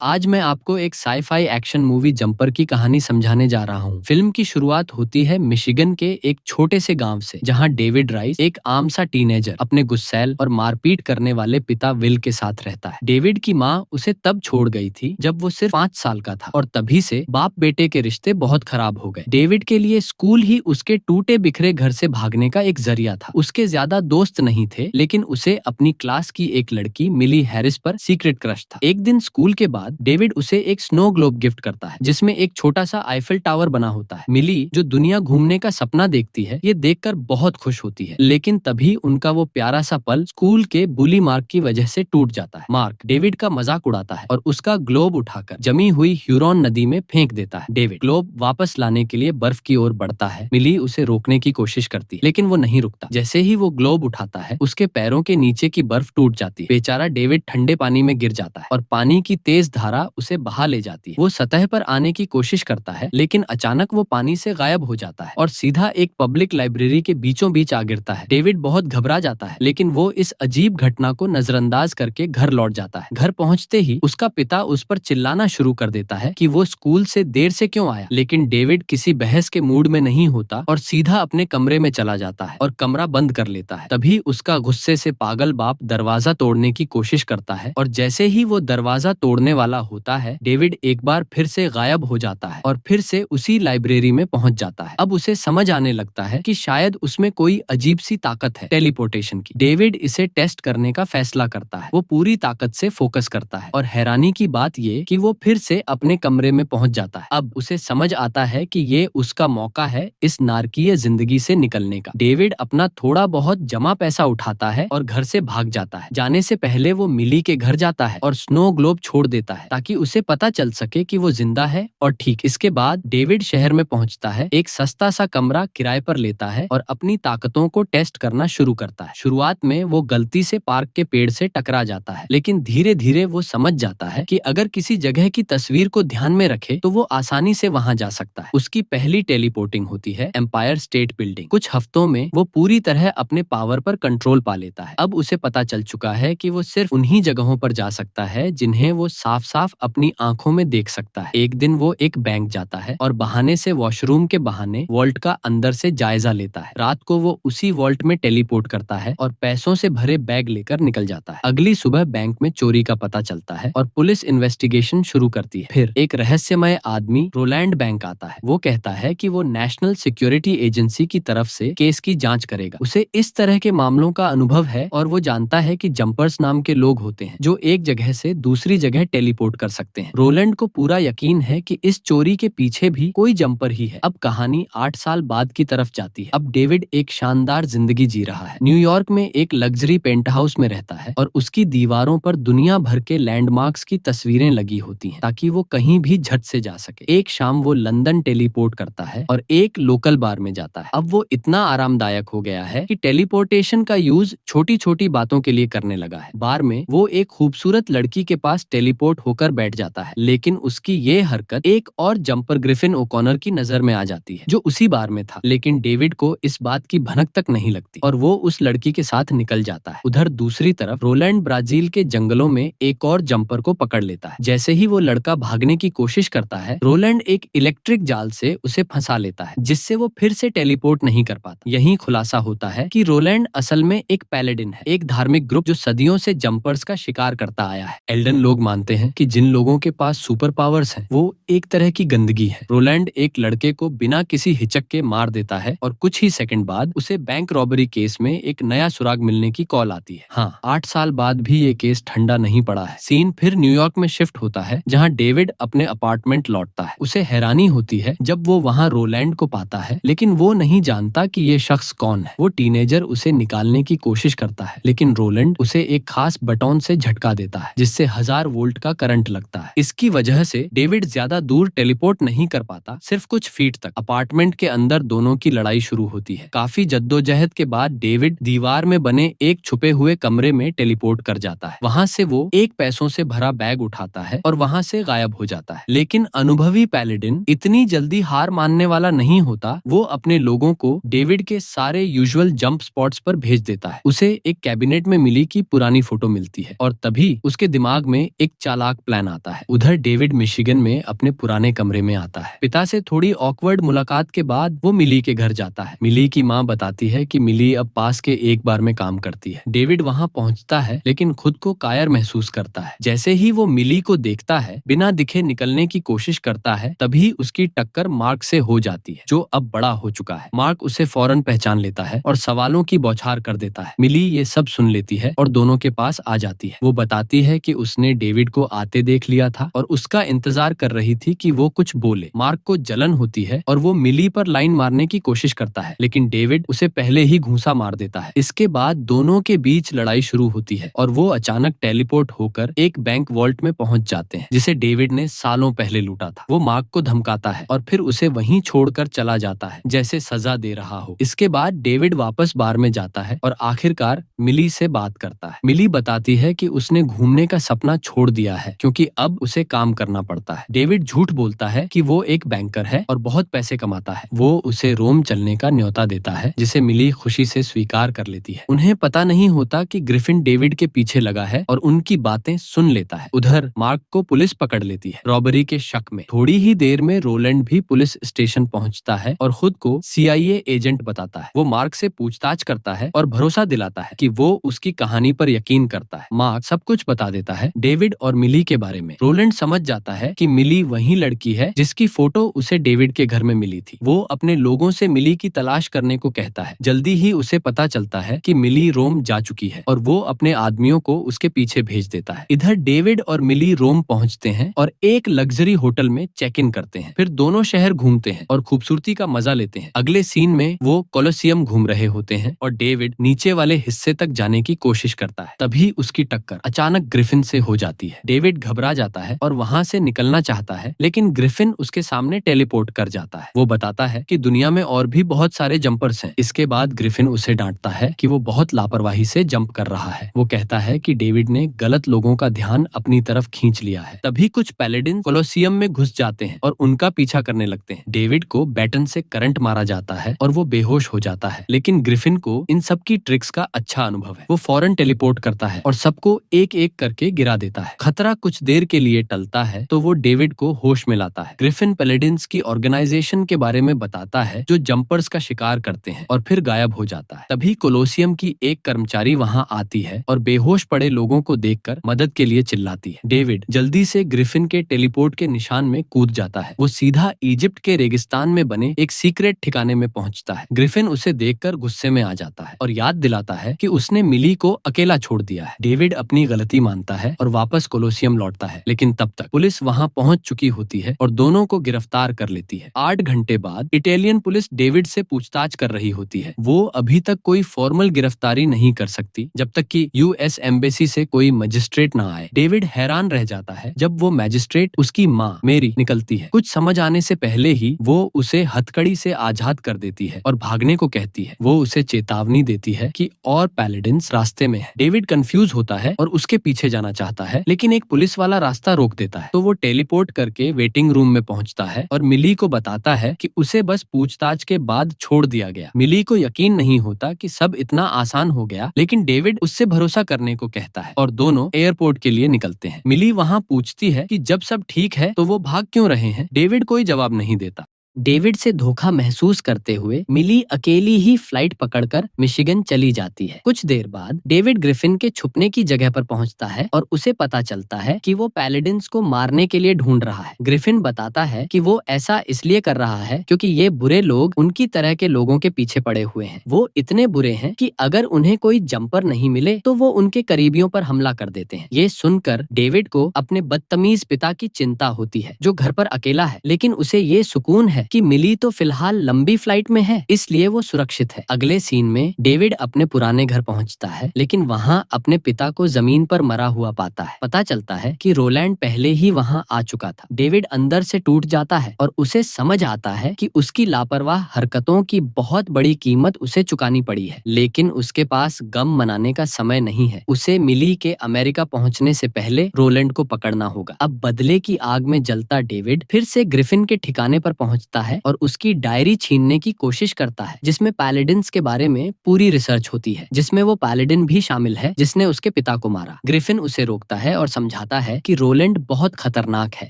आज मैं आपको एक साई-फाई एक्शन मूवी जंपर की कहानी समझाने जा रहा हूँ। फिल्म की शुरुआत होती है मिशिगन के एक छोटे से गांव से, जहाँ डेविड राइस एक आम सा टीनेजर अपने गुस्सैल और मारपीट करने वाले पिता विल के साथ रहता है। डेविड की माँ उसे तब छोड़ गई थी जब वो सिर्फ 5 साल का था और तभी से बाप बेटे के रिश्ते बहुत खराब हो गए। डेविड के लिए स्कूल ही उसके टूटे बिखरे घर से भागने का एक जरिया था। उसके ज्यादा दोस्त नहीं थे, लेकिन उसे अपनी क्लास की एक लड़की मिली हैरिस पर सीक्रेट क्रश था। एक दिन स्कूल के बाद डेविड उसे एक स्नो ग्लोब गिफ्ट करता है, जिसमें एक छोटा सा आईफिल टावर बना होता है। मिली, जो दुनिया घूमने का सपना देखती है, ये देखकर बहुत खुश होती है, लेकिन तभी उनका वो प्यारा सा पल स्कूल के बुली मार्क की वजह से टूट जाता है। मार्क डेविड का मजाक उड़ाता है और उसका ग्लोब उठाकर जमी हुई ह्यूरॉन नदी में फेंक देता है। डेविड ग्लोब वापस लाने के लिए बर्फ की ओर बढ़ता है। मिली उसे रोकने की कोशिश करती है, लेकिन वो नहीं रुकता। जैसे ही वो ग्लोब उठाता है, उसके पैरों के नीचे की बर्फ टूट जाती है। बेचारा डेविड ठंडे पानी में गिर जाता है और पानी की तेज धारा उसे बहा ले जाती है। वो सतह पर आने की कोशिश करता है, लेकिन अचानक वो पानी से गायब हो जाता है और सीधा एक पब्लिक लाइब्रेरी के बीचों बीच आ गिरता है। डेविड बहुत घबरा जाता है, लेकिन वो इस अजीब घटना को नजरअंदाज करके घर लौट जाता है। घर पहुंचते ही उसका पिता उस पर चिल्लाना शुरू कर देता है कि वो स्कूल से देर से क्यों आया, लेकिन डेविड किसी बहस के मूड में नहीं होता और सीधा अपने कमरे में चला जाता है और कमरा बंद कर लेता है। तभी उसका गुस्से से पागल बाप दरवाजा तोड़ने की कोशिश करता है और जैसे ही वो दरवाजा तोड़ने वाला होता है, डेविड एक बार फिर से गायब हो जाता है और फिर से उसी लाइब्रेरी में पहुंच जाता है। अब उसे समझ आने लगता है कि शायद उसमें कोई अजीब सी ताकत है, टेलीपोर्टेशन की। डेविड इसे टेस्ट करने का फैसला करता है। वो पूरी ताकत से फोकस करता है और हैरानी की बात ये कि वो फिर से अपने कमरे में पहुंच जाता है। अब उसे समझ आता है कि ये उसका मौका है इस नारकीय जिंदगी से निकलने का। डेविड अपना थोड़ा बहुत जमा पैसा उठाता है और घर से भाग जाता है। जाने से पहले वो मिली के घर जाता है और स्नो ग्लोब छोड़ देता है, ताकि उसे पता चल सके कि वो जिंदा है और ठीक। इसके बाद डेविड शहर में पहुंचता है, एक सस्ता सा कमरा किराए पर लेता है और अपनी ताकतों को टेस्ट करना शुरू करता है। शुरुआत में वो गलती से पार्क के पेड़ से टकरा जाता है, लेकिन धीरे धीरे वो समझ जाता है कि अगर किसी जगह की तस्वीर को ध्यान में रखे तो वो आसानी से वहां जा सकता है। उसकी पहली टेलीपोर्टिंग होती है एम्पायर स्टेट बिल्डिंग। कुछ हफ्तों में वो पूरी तरह अपने पावर पर कंट्रोल पा लेता है। अब उसे पता चल चुका है कि वो सिर्फ उन्हीं जगहों पर जा सकता है जिन्हें वो साफ साफ अपनी आंखों में देख सकता है। एक दिन वो एक बैंक जाता है और बहाने से वॉशरूम के बहाने वॉल्ट का अंदर से जायजा लेता है। रात को वो उसी वॉल्ट में टेलीपोर्ट करता है और पैसों से भरे बैग लेकर निकल जाता है। अगली सुबह बैंक में चोरी का पता चलता है और पुलिस इन्वेस्टिगेशन शुरू करती है। फिर एक रहस्यमय आदमी रोलैंड बैंक आता है। वो कहता है कि वो नेशनल सिक्योरिटी एजेंसी की तरफ से केस की जांच करेगा। उसे इस तरह के मामलों का अनुभव है और वो जानता है कि जंपर्स नाम के लोग होते हैं जो एक जगह से दूसरी जगह टेलीपोर्ट कर सकते हैं। रोलैंड को पूरा यकीन है कि इस चोरी के पीछे भी कोई जंपर ही है। अब कहानी 8 साल बाद की तरफ जाती है। अब डेविड एक शानदार जिंदगी जी रहा है। न्यूयॉर्क में एक लग्जरी पेंट हाउस में रहता है और उसकी दीवारों पर दुनिया भर के लैंडमार्क्स की तस्वीरें लगी होती हैं, ताकि वो कहीं भी झट से जा सके। एक शाम वो लंदन टेलीपोर्ट करता है और एक लोकल बार में जाता है। अब वो इतना आरामदायक हो गया है कि टेलीपोर्टेशन का यूज छोटी छोटी बातों के लिए करने लगा है। बार में वो एक खूबसूरत लड़की के पास टेलीपोर्ट होकर बैठ जाता है, लेकिन उसकी ये हरकत एक और जंपर ग्रिफिन ओकॉनर की नजर में आ जाती है, जो उसी बार में था। लेकिन डेविड को इस बात की भनक तक नहीं लगती और वो उस लड़की के साथ निकल जाता है। उधर दूसरी तरफ रोलैंड ब्राजील के जंगलों में एक और जंपर को पकड़ लेता है। जैसे ही वो लड़का भागने की कोशिश करता है, रोलैंड एक इलेक्ट्रिक जाल से उसे फंसा लेता है, जिससे वो फिर से टेलीपोर्ट नहीं कर पाता। यही खुलासा होता है कि रोलैंड असल में एक पैलेडिन है, एक धार्मिक ग्रुप जो सदियों से जंपर्स का शिकार करता आया है। एल्डन लोग मानते हैं कि जिन लोगों के पास सुपर पावर्स हैं, वो एक तरह की गंदगी है। रोलैंड एक लड़के को बिना किसी हिचक के मार देता है और कुछ ही सेकंड बाद उसे बैंक रॉबरी केस में एक नया सुराग मिलने की कॉल आती है। हाँ, 8 साल बाद भी ये केस ठंडा नहीं पड़ा है। सीन फिर न्यूयॉर्क में शिफ्ट होता है, जहाँ डेविड अपने अपार्टमेंट लौटता है। उसे हैरानी होती है जब वो वहाँ रोलैंड को पाता है, लेकिन वो नहीं जानता कि ये शख्स कौन है। वो टीनेजर उसे निकालने की कोशिश करता है, लेकिन रोलैंड उसे एक खास बटन से झटका देता है, जिससे 1000 वोल्ट का करंट लगता है। इसकी वजह से डेविड ज्यादा दूर टेलीपोर्ट नहीं कर पाता, सिर्फ कुछ फीट तक। अपार्टमेंट के अंदर दोनों की लड़ाई शुरू होती है। काफी जद्दोजहद के बाद डेविड दीवार में बने एक छुपे हुए कमरे में टेलीपोर्ट कर जाता है। वहाँ से वो एक पैसों से भरा बैग उठाता है और वहाँ से गायब हो जाता है। लेकिन अनुभवी पैलेडिन इतनी जल्दी हार मानने वाला नहीं होता। वो अपने लोगों को डेविड के सारे यूजुअल जंप स्पॉट्स पर भेज देता है। उसे एक कैबिनेट में मिली की पुरानी फोटो मिलती है और तभी उसके दिमाग में एक चालाक खतरनाक प्लान आता है। उधर डेविड मिशिगन में अपने पुराने कमरे में आता है। पिता से थोड़ी ऑकवर्ड मुलाकात के बाद वो मिली के घर जाता है। मिली की माँ बताती है कि मिली अब पास के एक बार में काम करती है। डेविड वहाँ पहुँचता है लेकिन खुद को कायर महसूस करता है। जैसे ही वो मिली को देखता है, बिना दिखे निकलने की कोशिश करता है, तभी उसकी टक्कर मार्क से हो जाती है, जो अब बड़ा हो चुका है। मार्क उसे फौरन पहचान लेता है और सवालों की बौछार कर देता है। मिली ये सब सुन लेती है और दोनों के पास आ जाती है। वो बताती है कि उसने डेविड को आते देख लिया था और उसका इंतजार कर रही थी कि वो कुछ बोले। मार्क को जलन होती है और वो मिली पर लाइन मारने की कोशिश करता है, लेकिन डेविड उसे पहले ही घूंसा मार देता है। इसके बाद दोनों के बीच लड़ाई शुरू होती है और वो अचानक टेलीपोर्ट होकर एक बैंक वॉल्ट में पहुंच जाते हैं, जिसे डेविड ने सालों पहले लूटा था। वो मार्क को धमकाता है और फिर उसे वहीं छोड़कर चला जाता है, जैसे सजा दे रहा हो। इसके बाद डेविड वापस बार में जाता है और आखिरकार मिली से बात करता है। मिली बताती है कि उसने घूमने का सपना छोड़ दिया है क्योंकि अब उसे काम करना पड़ता है। डेविड झूठ बोलता है कि वो एक बैंकर है और बहुत पैसे कमाता है। वो उसे रोम चलने का न्योता देता है, जिसे मिली खुशी से स्वीकार कर लेती है। उन्हें पता नहीं होता कि ग्रिफिन डेविड के पीछे लगा है और उनकी बातें सुन लेता है। उधर मार्क को पुलिस पकड़ लेती है रॉबरी के शक में। थोड़ी ही देर में रोलैंड भी पुलिस स्टेशन पहुंचता है और खुद को CIA एजेंट बताता है। वो मार्क से पूछताछ करता है और भरोसा दिलाता है कि वो उसकी कहानी पर यकीन करता है। मार्क सब कुछ बता देता है डेविड और मिली के बारे में। रोलैंड समझ जाता है कि मिली वही लड़की है जिसकी फोटो उसे डेविड के घर में मिली थी। वो अपने लोगों से मिली की तलाश करने को कहता है। जल्दी ही उसे पता चलता है कि मिली रोम जा चुकी है और वो अपने आदमियों को उसके पीछे भेज देता है। इधर डेविड और मिली रोम पहुंचते हैं और एक लग्जरी होटल में चेक इन करते हैं। फिर दोनों शहर घूमते हैं और खूबसूरती का मजा लेते हैं। अगले सीन में वो कोलोसियम घूम रहे होते हैं और डेविड नीचे वाले हिस्से तक जाने की कोशिश करता है। तभी उसकी टक्कर अचानक ग्रिफिन से हो जाती है। डेविड घबरा जाता है और वहां से निकलना चाहता है, लेकिन ग्रिफिन उसके सामने टेलीपोर्ट कर जाता है। वो बताता है कि दुनिया में और भी बहुत सारे जंपर्स हैं। इसके बाद ग्रिफिन उसे डांटता है कि वो बहुत लापरवाही से जंप कर रहा है। वो कहता है कि डेविड ने गलत लोगों का ध्यान अपनी तरफ खींच लिया है। तभी कुछ पैलेडिन कोलोसियम में घुस जाते हैं और उनका पीछा करने लगते हैं। डेविड को बैटन से करंट मारा जाता है और वो बेहोश हो जाता है, लेकिन ग्रिफिन को इन सब की ट्रिक्स का अच्छा अनुभव है। वो फौरन टेलीपोर्ट करता है और सबको एक एक करके गिरा देता है। खतरा कुछ देर के लिए टलता है तो वो डेविड को होश में लाता है। ग्रिफिन पैलेडिन्स की ऑर्गेनाइजेशन के बारे में बताता है जो जंपर्स का शिकार करते हैं, और फिर गायब हो जाता है। तभी कोलोसियम की एक कर्मचारी वहां आती है और बेहोश पड़े लोगों को देखकर मदद के लिए चिल्लाती है। डेविड जल्दी से ग्रिफिन के टेलीपोर्ट के निशान में कूद जाता है। वो सीधा इजिप्ट के रेगिस्तान में बने एक सीक्रेट ठिकाने में पहुंचता है। ग्रिफिन उसे देखकर गुस्से में आ जाता है और याद दिलाता है कि उसने मिली को अकेला छोड़ दिया है। डेविड अपनी गलती मानता है और वापस कोलोसियम लौटता है, लेकिन तब तक पुलिस वहां पहुंच चुकी होती है और दोनों को गिरफ्तार कर लेती है। 8 घंटे बाद इटालियन पुलिस डेविड से पूछताछ कर रही होती है। वो अभी तक कोई फॉर्मल गिरफ्तारी नहीं कर सकती जब तक कि US एम्बेसी से कोई मजिस्ट्रेट न आए। डेविड हैरान रह जाता है जब वो मैजिस्ट्रेट उसकी माँ मेरी निकलती है। कुछ समझ आने से पहले ही वो उसे हथकड़ी से आजाद कर देती है और भागने को कहती है। वो उसे चेतावनी देती है कि और पैलेडिन्स रास्ते में है। डेविड कंफ्यूज होता है और उसके पीछे जाना चाहता है, लेकिन एक पुलिस वाला रास्ता रोक देता है। तो वो टेलीपोर्ट करके वेटिंग रूम में पहुंचता है और मिली को बताता है कि उसे बस पूछताछ के बाद छोड़ दिया गया। मिली को यकीन नहीं होता कि सब इतना आसान हो गया, लेकिन डेविड उससे भरोसा करने को कहता है और दोनों एयरपोर्ट के लिए निकलते हैं। मिली वहां पूछती है कि जब सब ठीक है तो वो भाग क्यों रहे हैं। डेविड कोई जवाब नहीं देता। डेविड से धोखा महसूस करते हुए मिली अकेली ही फ्लाइट पकड़कर मिशिगन चली जाती है। कुछ देर बाद डेविड ग्रिफिन के छुपने की जगह पर पहुंचता है और उसे पता चलता है कि वो पैलेडिन्स को मारने के लिए ढूंढ रहा है। ग्रिफिन बताता है कि वो ऐसा इसलिए कर रहा है क्योंकि ये बुरे लोग उनकी तरह के लोगों के पीछे पड़े हुए हैं। वो इतने बुरे हैं कि अगर उन्हें कोई जंपर नहीं मिले तो वो उनके करीबियों पर हमला कर देते हैं। ये सुनकर डेविड को अपने बदतमीज पिता की चिंता होती है, जो घर पर अकेला है, लेकिन उसे ये सुकून है कि मिली तो फिलहाल लंबी फ्लाइट में है, इसलिए वो सुरक्षित है। अगले सीन में डेविड अपने पुराने घर पहुंचता है, लेकिन वहां अपने पिता को जमीन पर मरा हुआ पाता है। पता चलता है कि रोलैंड पहले ही वहां आ चुका था। डेविड अंदर से टूट जाता है और उसे समझ आता है कि उसकी लापरवाह हरकतों की बहुत बड़ी कीमत उसे चुकानी पड़ी है, लेकिन उसके पास गम मनाने का समय नहीं है। उसे मिली के अमेरिका पहुंचने से पहले रोलैंड को पकड़ना होगा। अब बदले की आग में जलता डेविड फिर से ग्रिफिन के ठिकाने पर पहुंचता पहुंचता है और उसकी डायरी छीनने की कोशिश करता है, जिसमें पैलेडिन्स के बारे में पूरी रिसर्च होती है, जिसमें वो पैलेडिन भी शामिल है जिसने उसके पिता को मारा। ग्रिफिन उसे रोकता है और समझाता है कि रोलैंड बहुत खतरनाक है,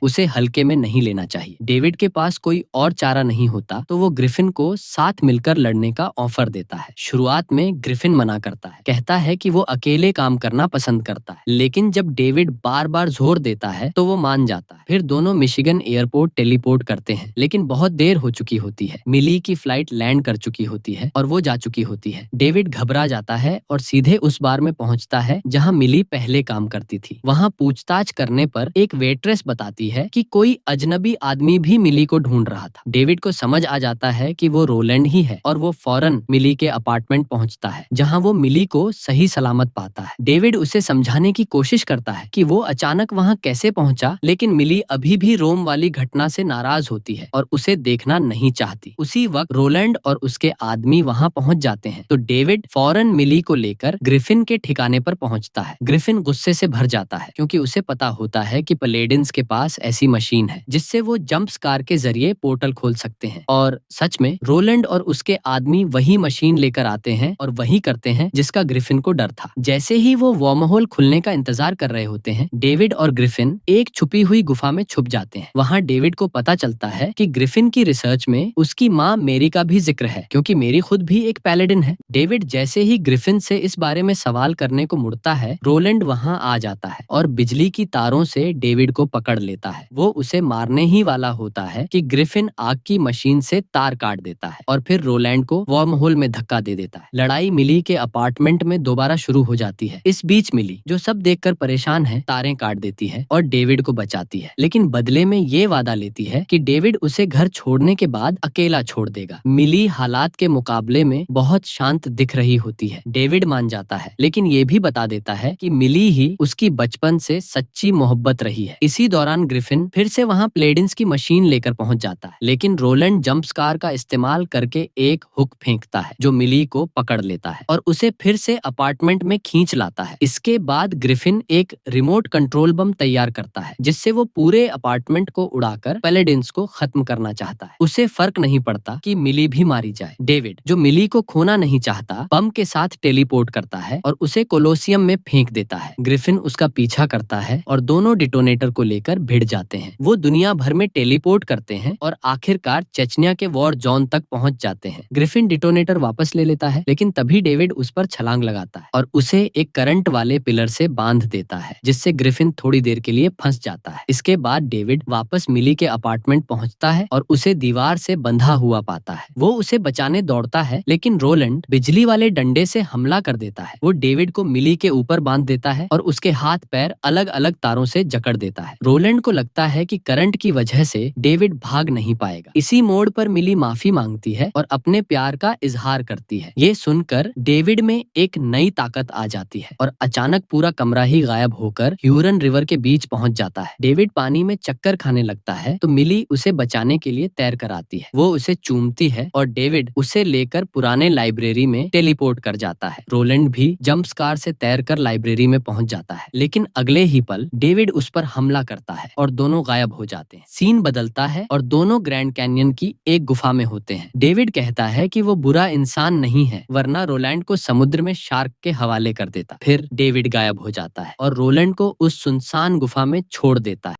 उसे हल्के में नहीं लेना चाहिए। डेविड के पास कोई और चारा नहीं होता तो वो ग्रिफिन को साथ मिलकर लड़ने का ऑफर देता है। शुरुआत में ग्रिफिन मना करता है, कहता है कि वो अकेले काम करना पसंद करता है, लेकिन जब डेविड बार बार जोर देता है तो वो मान जाता है। फिर दोनों मिशिगन एयरपोर्ट टेलीपोर्ट करते हैं, लेकिन बहुत देर हो चुकी होती है। मिली की फ्लाइट लैंड कर चुकी होती है और वो जा चुकी होती है। डेविड घबरा जाता है और सीधे उस बार में पहुंचता है जहां मिली पहले काम करती थी। वहां पूछताछ करने पर एक वेट्रेस बताती है कि कोई अजनबी आदमी भी मिली को ढूंढ रहा था। डेविड को समझ आ जाता है कि वो रोलैंड ही है और वो फौरन मिली के अपार्टमेंट पहुंचता है, जहां वो मिली को सही सलामत पाता है। डेविड उसे समझाने की कोशिश करता है कि वो अचानक वहां कैसे पहुंचा, लेकिन मिली अभी भी रोम वाली घटना से नाराज होती है और उसे देखना नहीं चाहती। उसी वक्त रोलैंड और उसके आदमी वहां पहुंच जाते हैं तो डेविड फौरन मिली को लेकर ग्रिफिन के ठिकाने पर पहुंचता है। ग्रिफिन गुस्से से भर जाता है क्योंकि उसे पता होता है कि पैलेडिन्स के पास ऐसी मशीन है जिससे वो जंप स्कार के जरिए पोर्टल खोल सकते हैं, और सच में रोलैंड और उसके आदमी वही मशीन लेकर आते हैं और वही करते हैं जिसका ग्रिफिन को डर था। जैसे ही वो वर्महोल खुलने का इंतजार कर रहे होते हैं, डेविड और ग्रिफिन एक छुपी हुई गुफा में छुप जाते हैं। वहाँ डेविड को पता चलता है कि ग्रिफिन की रिसर्च में उसकी माँ मेरी का भी जिक्र है, क्योंकि मेरी खुद भी एक पैलेडिन है। डेविड जैसे ही ग्रिफिन से इस बारे में सवाल करने को मुड़ता है, रोलैंड वहाँ आ जाता है और बिजली की तारों से डेविड को पकड़ लेता है। वो उसे मारने ही वाला होता है कि ग्रिफिन आग की मशीन से तार काट देता है और फिर रोलैंड को वर्महोल में धक्का दे देता है। लड़ाई मिली के अपार्टमेंट में दोबारा शुरू हो जाती है। इस बीच मिली, जो सब देखकर परेशान है, तारें काट देती है और डेविड को बचाती है, लेकिन बदले में ये वादा लेती है कि डेविड उसे घर छोड़ने के बाद अकेला छोड़ देगा। मिली हालात के मुकाबले में बहुत शांत दिख रही होती है। डेविड मान जाता है, लेकिन ये भी बता देता है कि मिली ही उसकी बचपन से सच्ची मोहब्बत रही है। इसी दौरान ग्रिफिन फिर से वहाँ प्लेडिन्स की मशीन लेकर पहुंच जाता है, लेकिन रोलैंड जंप स्कार का इस्तेमाल करके एक हुक फेंकता है जो मिली को पकड़ लेता है और उसे फिर से अपार्टमेंट में खींच लाता है। इसके बाद ग्रिफिन एक रिमोट कंट्रोल बम तैयार करता है जिससे वो पूरे अपार्टमेंट को उड़ाकर पैलेडिन्स को खत्म करना चाहता है। उसे फर्क नहीं पड़ता कि मिली भी मारी जाए। डेविड, जो मिली को खोना नहीं चाहता, बम के साथ टेलीपोर्ट करता है और उसे कोलोसियम में फेंक देता है। ग्रिफिन उसका पीछा करता है और दोनों डिटोनेटर को लेकर भिड़ जाते हैं। वो दुनिया भर में टेलीपोर्ट करते हैं और आखिरकार चेचनिया के वॉर जोन तक पहुंच जाते हैं। ग्रिफिन डिटोनेटर वापस ले लेता है, लेकिन तभी डेविड उस पर छलांग लगाता है और उसे एक करंट वाले पिलर से बांध देता है, जिससे ग्रिफिन थोड़ी देर के लिए फंस जाता है। इसके बाद डेविड वापस मिली के अपार्टमेंट पहुंचता है और उसे दीवार से बंधा हुआ पाता है। वो उसे बचाने दौड़ता है, लेकिन रोलैंड बिजली वाले डंडे से हमला कर देता है। वो डेविड को मिली के ऊपर बांध देता है और उसके हाथ पैर अलग अलग तारों से जकड़ देता है। रोलैंड को लगता है कि करंट की वजह से डेविड भाग नहीं पाएगा। इसी मोड़ पर मिली माफी मांगती है और अपने प्यार का इजहार करती है। ये सुनकर डेविड में एक नई ताकत आ जाती है और अचानक पूरा कमरा ही गायब होकर ह्यूरन रिवर के बीच पहुंच जाता है। डेविड पानी में चक्कर खाने लगता है तो मिली उसे बचाने के लिए तैर कर आती है। वो उसे चूमती है और डेविड उसे लेकर पुराने लाइब्रेरी में टेलीपोर्ट कर जाता है। रोलैंड भी जंप स्कार से तैर कर लाइब्रेरी में पहुंच जाता है, लेकिन अगले ही पल डेविड उस पर हमला करता है और दोनों गायब हो जाते हैं। सीन बदलता है और दोनों ग्रैंड कैन्यन की एक गुफा में होते हैं। डेविड कहता है कि वो बुरा इंसान नहीं है, वरना रोलैंड को समुद्र में शार्क के हवाले कर देता। फिर डेविड गायब हो जाता है और रोलैंड को उस सुनसान गुफा में छोड़ देता है।